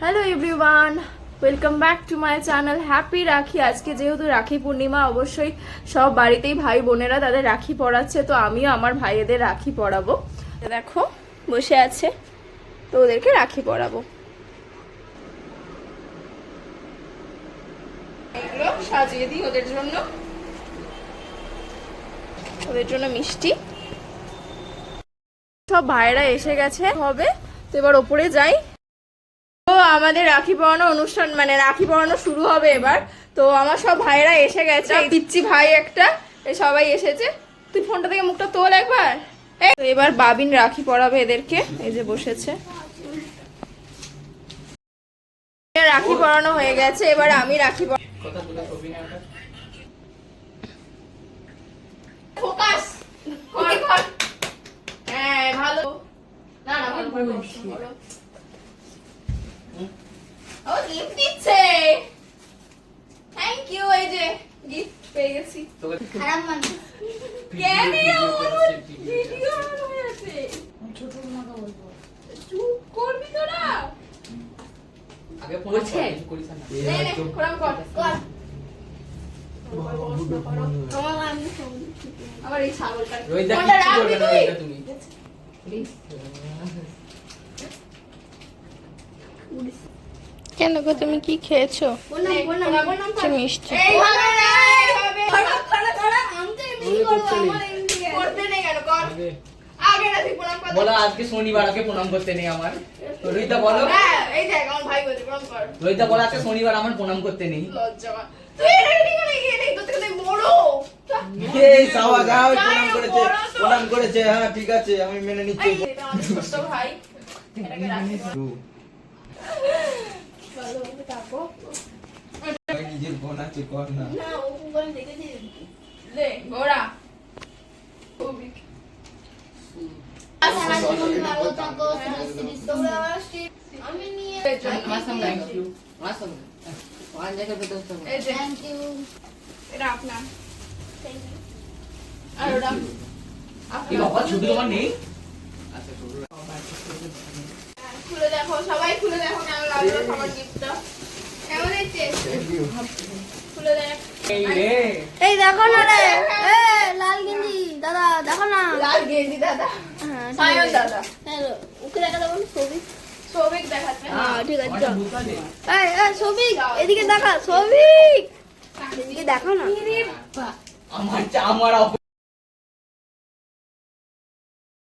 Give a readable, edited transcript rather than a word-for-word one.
Hello everyone, welcome back to my channel happy রাখি। আজকে যেহেতু রাখি পূর্ণিমা, অবশ্যই সব বাড়িতেই ভাই বোনেরা তাদের রাখি পরাচ্ছে, তো আমিও আমার ভাইয়েদের রাখি পরাবো। দেখো বসে আছে, তো ওদেরকে রাখি পরাবো। এগুলো সাজিয়ে দিই ওদের জন্য মিষ্টি। সব ভাইয়েরা এসে গেছে হবে, তো এবার ওপরে যাই। তো আমাদের রাখি পরানো অনুষ্ঠান, মানে রাখি পরানো শুরু হবে এবার। তো আমার সব ভাইয়েরা এসে গেছে, পিচ্চি ভাই একটা, সবাই এসেছে। তুই ফোনটা থেকে মুখটা তোল একবার। তো এবার বাবিন রাখি পরাবে এদেরকে, এই যে বসেছে। রাখি পরানো হয়ে গেছে, এবার আমি রাখি ফোকাস কর কর। হ্যাঁ ভালো না না ভালো ও গিফট দিচ্ছে, থ্যাংক ইউ। এই যে গিফট পেয়ে গেছি। খারাপ মানুষ কেন এমন ভিডিও হয়ে আছে? ছোট মাকে বলবো চুপ করবি তোরা। আগে বলছে করিস না, নে নে কোরাম কর কর। আমার এই ছাগলটা কোনটা রাখবি তুই? কেন গো, তুমি কি খেয়েছো? মিষ্টি আজকে শনিবার, আগে প্রণাম করতে নেই আমার। রোহিতা বলো, রোহিতা বলো আজকে শনিবার আমার প্রণাম করতে নেই। প্রণাম করেছে, হ্যাঁ ঠিক আছে, আমি মেনে নিচ্ছি। ভাই নিজের বোন আছে, কর না। খুলে দেখো, সবাই খুলে দেখো কেমন লাগলো আমার গিফটটা। কেমন হয়েছে? খুলে দেখ। এই দেখো না রে, লাল গেঞ্জি দাদা, দেখো না লাল গেঞ্জি দাদা, সায়ন দাদা। ওকে দেখা দেবো। সৌভিক, সৌভিক দেখাচ্ছে। হ্যাঁ ঠিক আছে। সৌভিক এদিকে দেখা, সৌভিক এদিকে দেখো না। আমার